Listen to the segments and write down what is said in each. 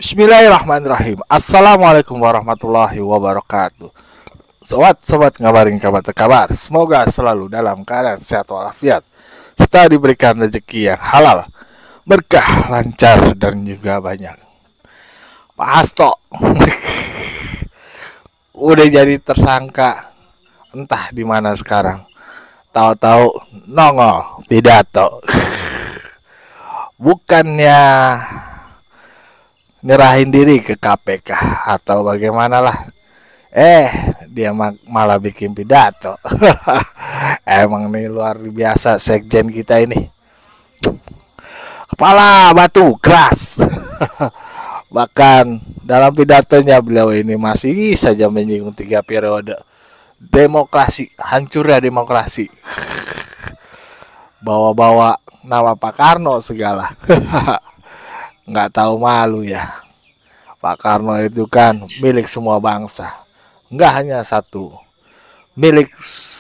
Bismillahirrahmanirrahim. Assalamualaikum warahmatullahi wabarakatuh. Sobat ngabarin kabar terkabar. Semoga selalu dalam keadaan sehat walafiat, serta diberikan rezeki yang halal, berkah, lancar, dan juga banyak. Pak Hasto udah jadi tersangka, entah di mana sekarang. Tahu-tahu nongol pidato. Bukannya nyerahin diri ke KPK atau bagaimana lah. Dia malah bikin pidato. Emang nih luar biasa sekjen kita ini. Kepala batu keras. Bahkan dalam pidatonya beliau ini masih saja menyinggung 3 periode. Demokrasi, hancurnya demokrasi. Bawa-bawa nama Pak Karno segala. Nggak tahu malu ya. Pak Karno itu kan milik semua bangsa. Nggak hanya satu. Milik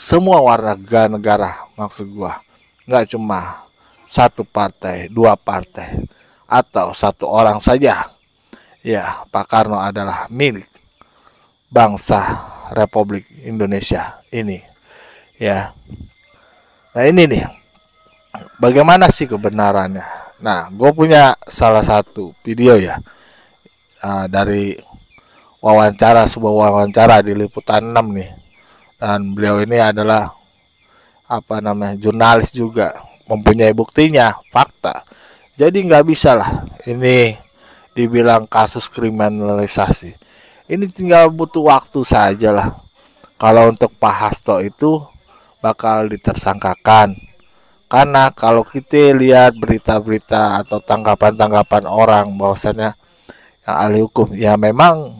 semua warga negara maksud gua. Nggak cuma satu partai, 2 partai, atau satu orang saja. Ya, Pak Karno adalah milik bangsa Republik Indonesia ini. Ya. Nah ini nih. Bagaimana sih kebenarannya? Nah, gue punya salah satu video ya dari sebuah wawancara di Liputan 6 nih. Dan beliau ini adalah jurnalis juga, mempunyai buktinya, fakta. Jadi nggak bisa lah ini dibilang kasus kriminalisasi. Ini tinggal butuh waktu saja lah. Kalau untuk Pak Hasto itu bakal ditersangkakan. Karena kalau kita lihat berita-berita atau tanggapan-tanggapan orang bahwasannya yang ahli hukum, ya memang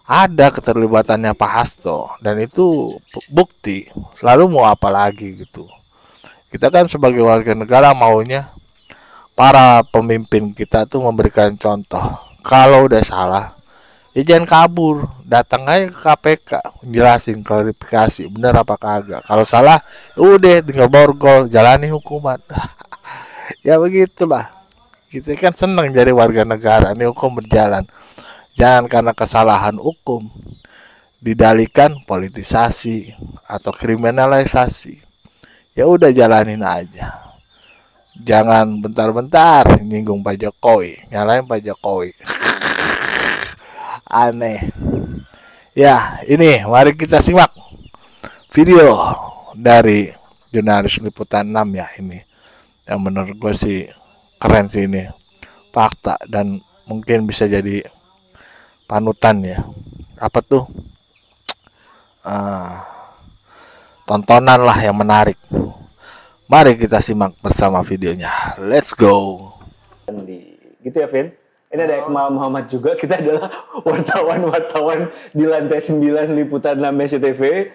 ada keterlibatannya Pak Hasto dan itu bukti. Lalu mau apa lagi gitu. Kita kan sebagai warga negara maunya para pemimpin kita tuh memberikan contoh. Kalau udah salah, ya jangan kabur, datang aja ke KPK, jelasin, klarifikasi bener apa kagak. Kalau salah, udah tinggal borgol, jalani hukuman. Ya begitulah. Kita kan seneng jadi warga negara, ini hukum berjalan. Jangan karena kesalahan hukum didalikan politisasi atau kriminalisasi. Ya udah jalanin aja. Jangan bentar-bentar nyinggung Pak Jokowi, nyalain Pak Jokowi. Aneh. Ya, ini mari kita simak video dari jurnalis Liputan 6 ya ini. Yang menurut gue sih keren sih ini. Fakta dan mungkin bisa jadi panutan ya. Apa tuh? Tontonan lah yang menarik. Mari kita simak bersama videonya. Let's go. Gitu ya, Vin? Ini ada Ekmal Muhammad juga. Kita adalah wartawan-wartawan di lantai 9 Liputan 6 SCTV.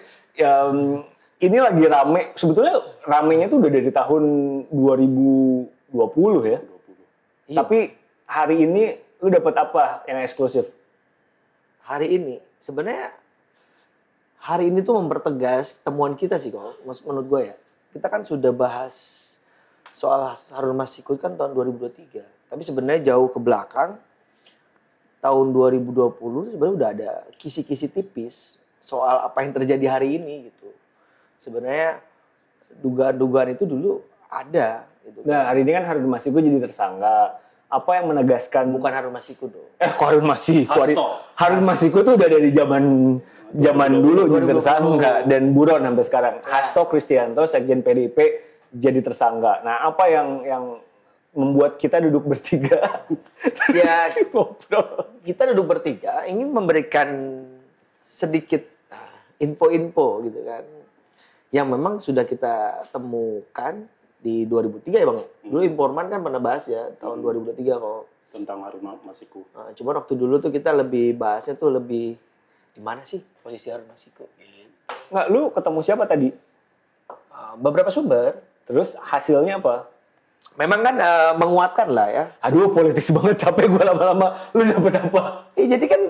Ini lagi rame. Sebetulnya ramenya itu udah dari tahun 2020 ya. 2020. Iya. Tapi hari ini lu dapat apa yang eksklusif? Hari ini sebenarnya tuh mempertegas temuan kita sih kok. Menurut gue ya. Kita kan sudah bahas soal Harun Masiku kan tahun 2023. Tapi sebenarnya jauh ke belakang, tahun 2020 sebenarnya udah ada kisi-kisi tipis soal apa yang terjadi hari ini gitu. Sebenarnya dugaan-dugaan itu dulu ada. Gitu. Nah hari ini kan Harun Masiku jadi tersangka. Apa yang menegaskan? Bukan Harun Masiku dong. Kok Harun Masiku? Harun Masiku tuh udah dari zaman dulu jadi tersangka dan buron sampai sekarang. Hasto Kristianto, Sekjen PDIP jadi tersangka. Nah, apa yang membuat kita duduk bertiga? Ya, kita duduk bertiga ingin memberikan sedikit info-info gitu kan. Yang memang sudah kita temukan di 2003 ya Bang ya. Dulu Informan kan pernah bahas ya tahun 2023 kok. Tentang Harun Masiku. Nah, cuma waktu dulu tuh kita lebih bahasnya tuh lebih di mana sih posisi Harun Masiku? Nggak, lu ketemu siapa tadi? Beberapa sumber. Terus hasilnya apa? Memang kan menguatkan lah ya. Aduh politis banget, capek gue lama-lama. Lu dapet apa? Jadi kan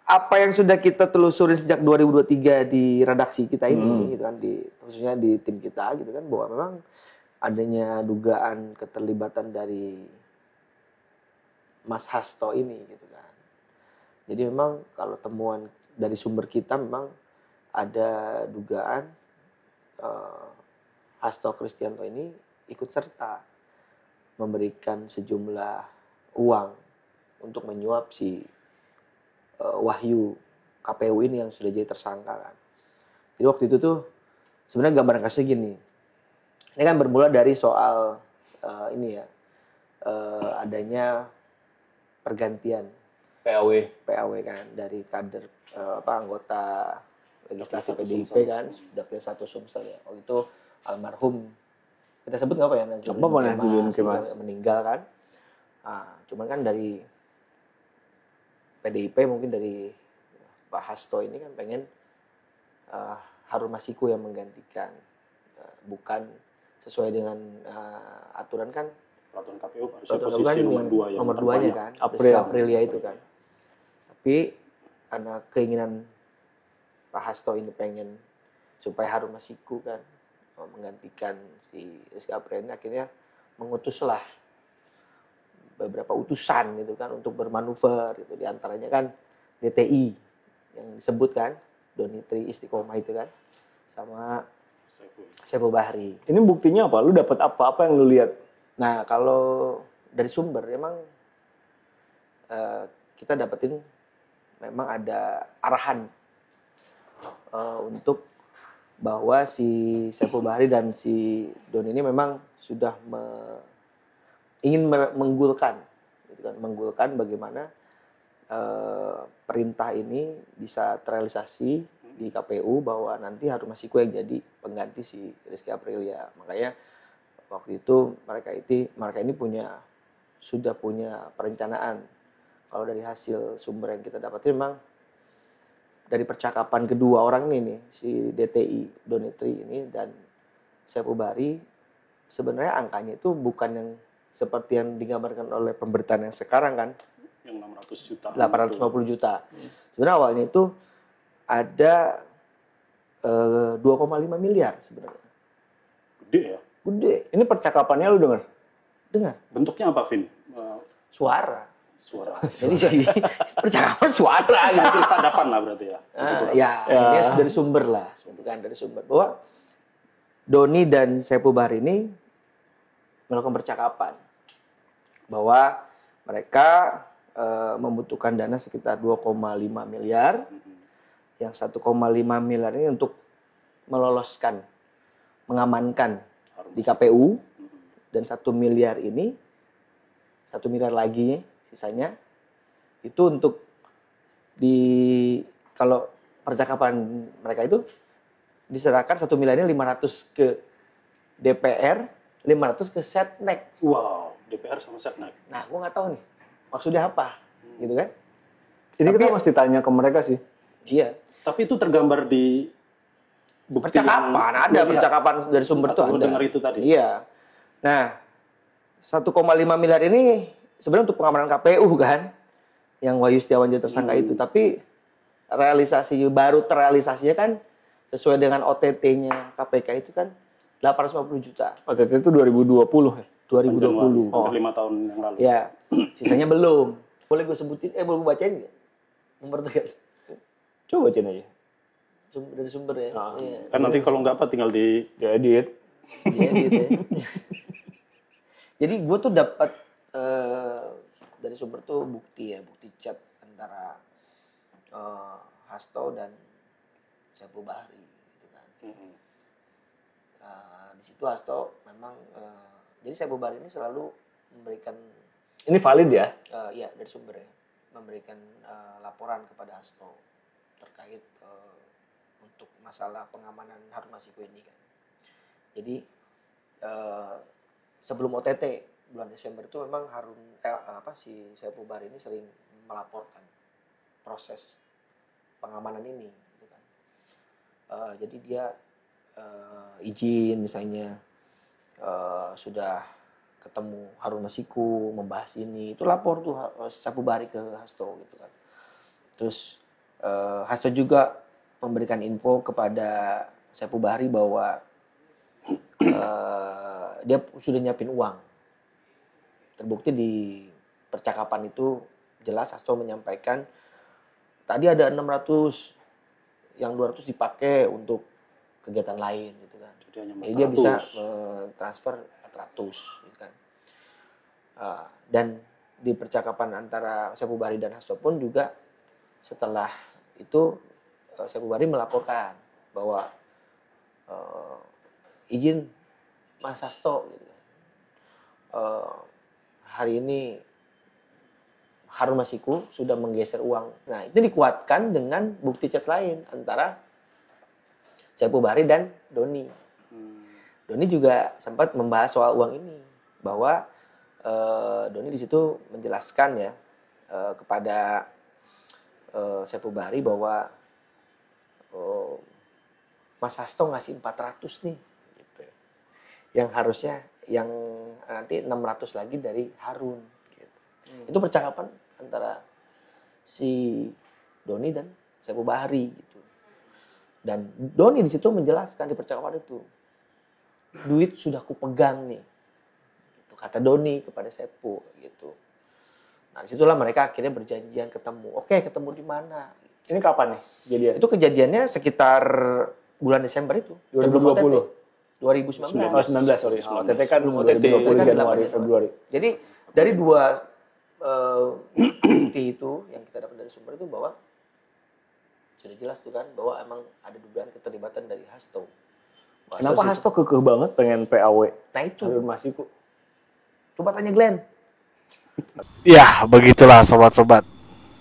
apa yang sudah kita telusuri sejak 2023 di redaksi kita ini gitu kan, khususnya di tim kita gitu kan, bahwa memang adanya dugaan keterlibatan dari Mas Hasto ini gitu kan. Jadi memang kalau temuan dari sumber kita memang ada dugaan Hasto Kristianto ini ikut serta memberikan sejumlah uang untuk menyuap si Wahyu KPU ini yang sudah jadi tersangka kan. Jadi waktu itu tuh sebenarnya gambaran kasusnya gini. Ini kan bermula dari soal adanya pergantian PAW kan dari kader anggota legislasi PDIP kan sudah satu Sumsel ya. Waktu itu almarhum kita sebut nggak apa ya Nazrudin Kemas meninggal kan. Nah, cuman kan dari PDIP mungkin dari Pak Hasto ini kan pengen Harun Masiku yang menggantikan, bukan sesuai dengan aturan kan. Peraturan KPU Peraturan kan nomor 2-nya kan, Aprilia itu kan. Tapi karena keinginan Pak Hasto ini pengen supaya Harun Masiku kan menggantikan si Rizky Aprilia ini, akhirnya mengutuslah beberapa utusan gitu kan untuk bermanuver gitu, di antaranya kan DTI yang disebut kan Donitri Istiqomah itu kan sama Saiful Bahri. Ini buktinya apa? Lu dapat apa? Apa yang lu lihat? Nah, kalau dari sumber memang kita dapetin memang ada arahan untuk bahwa si Saiful Bahri dan si Don ini memang sudah ingin menggulkan, gitu kan, menggulkan bagaimana perintah ini bisa terrealisasi di KPU bahwa nanti Harun Masiku yang jadi pengganti si Rizky Aprilia. Makanya waktu itu mereka ini sudah punya perencanaan. Kalau dari hasil sumber yang kita dapat memang dari percakapan kedua orang ini nih, si DTI Donitri ini dan Saiful Bahri, sebenarnya angkanya itu bukan yang seperti yang digambarkan oleh pemberitaan yang sekarang kan, yang 600 juta. 850 juta. Sebenarnya awalnya itu ada 2,5 miliar sebenarnya. Gede ya? Gede. Ini percakapannya lu dengar? Dengar. Bentuknya apa, Vin? Suara. Jadi Percakapan suara gitu. sadapan lah berarti ya. Ini dari sumber lah, gitu kan, dari sumber bahwa Doni dan Saiful Bahri ini melakukan percakapan bahwa mereka membutuhkan dana sekitar 2,5 miliar, yang 1,5 miliar ini untuk meloloskan, mengamankan di KPU, dan 1 miliar ini, 1 miliar lagi sisanya itu untuk kalau percakapan mereka itu diserahkan 1 miliar ini 500 ke DPR, 500 ke Setnek. Wow, DPR sama Setnek. Nah, gue nggak tahu nih maksudnya apa, gitu kan? Ini kita mesti tanya ke mereka sih. Iya. Tapi itu tergambar di bukti percakapan, ada percakapan dari sumber itu ada. Dengar itu tadi. Iya. Nah, 1,5 miliar ini sebenarnya untuk pengamanan KPU kan, yang Wahyu Setiawan jadi tersangka itu. Tapi baru terrealisasinya kan sesuai dengan OTT-nya KPK itu kan 850 juta. OTT itu 2020 ya? 2020. Oh, 5 tahun yang lalu. Ya, sisanya belum. Boleh gue sebutin, boleh gue bacain nggak? Mempertegas. Coba bacain aja. Dari sumber ya. Iya. Kan nanti kalau nggak apa tinggal diedit. Diedit ya. Jadi gue tuh dapat dari sumber tuh bukti chat antara Hasto dan Saiful Bahri gitu kan. Di situ Hasto memang jadi Saiful Bahri ini selalu memberikan, Ini valid ya? iya dari sumber ya, memberikan laporan kepada Hasto terkait untuk masalah pengamanan Harun Masiku ini kan. Jadi sebelum OTT bulan Desember itu memang si Saiful Bahri ini sering melaporkan proses pengamanan ini gitu kan. Jadi dia izin misalnya sudah ketemu Harun Masiku membahas ini, itu lapor tuh Saiful Bahri ke Hasto gitu kan. Terus Hasto juga memberikan info kepada Saiful Bahri bahwa dia sudah nyiapin uang. Terbukti di percakapan itu jelas Hasto menyampaikan tadi ada 600, yang 200 dipakai untuk kegiatan lain gitu kan. Jadi dia bisa transfer 400 gitu kan. Dan di percakapan antara Sepu Bahri dan Hasto pun juga setelah itu Sepu Bahri melaporkan bahwa izin Mas Hasto gitu. Hari ini Harun Masiku sudah menggeser uang. Nah, itu dikuatkan dengan bukti chat lain antara Sepu Bahri dan Doni. Doni juga sempat membahas soal uang ini, bahwa Doni di situ menjelaskan ya kepada Sepu Bahri bahwa Mas Hasto ngasih 400 nih, gitu. Yang harusnya yang nanti 600 lagi dari Harun. Gitu. Itu percakapan antara si Doni dan Sepu Bahri gitu. Dan Doni di situ menjelaskan di percakapan itu, duit sudah kupegang nih, gitu, kata Doni kepada Sepu gitu. Nah disitulah mereka akhirnya berjanjian ketemu. Oke, ketemu di mana? Ini kapan nih kejadian? Itu kejadiannya sekitar bulan Desember itu. 2020. 2019. Oh, 19, sorry. OTT kan Belum OTT. 2020 Kan Januari, 8 Februari. Jadi dari dua bukti itu yang kita dapat dari sumber itu bahwa sudah jelas tuh kan bahwa emang ada dugaan keterlibatan dari Hasto. Kenapa Hasto kekeh banget pengen PAW? Nah itu. Harun Masiku. Coba tanya Glenn. Ya, begitulah sobat-sobat.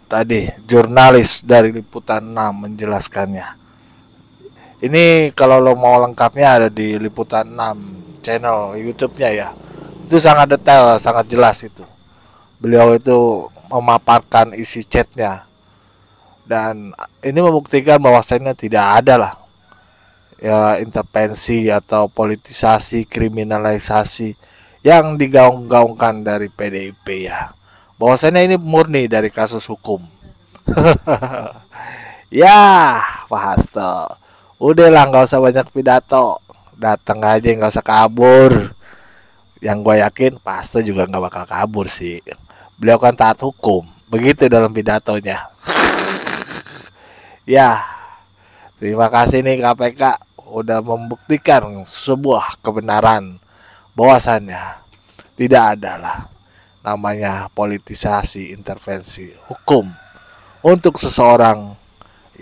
Tadi jurnalis dari Liputan 6 menjelaskannya. Ini kalau lo mau lengkapnya ada di Liputan 6 channel YouTube-nya ya. Itu sangat detail, sangat jelas itu. Beliau itu memaparkan isi chatnya. Dan ini membuktikan bahwasannya tidak ada lah ya intervensi atau politisasi, kriminalisasi yang digaung-gaungkan dari PDIP ya. Bahwasannya ini murni dari kasus hukum. Ya, Pak Hasto, udahlah nggak usah banyak pidato, datang aja nggak usah kabur. Yang gue yakin Pak Hasto juga nggak bakal kabur sih. Beliau kan taat hukum, begitu dalam pidatonya. Ya, terima kasih nih KPK udah membuktikan sebuah kebenaran bahwasannya tidak adalah namanya politisasi intervensi hukum untuk seseorang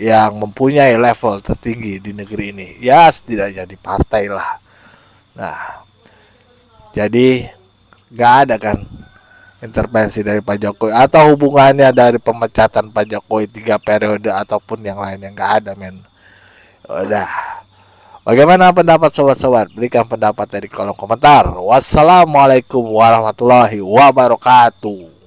yang mempunyai level tertinggi di negeri ini, ya setidaknya di partai lah. Nah, jadi nggak ada kan intervensi dari Pak Jokowi atau hubungannya dari pemecatan Pak Jokowi 3 periode ataupun yang lain, yang nggak ada men. Udah. Bagaimana pendapat sobat-sobat? Berikan pendapat di kolom komentar. Wassalamualaikum warahmatullahi wabarakatuh.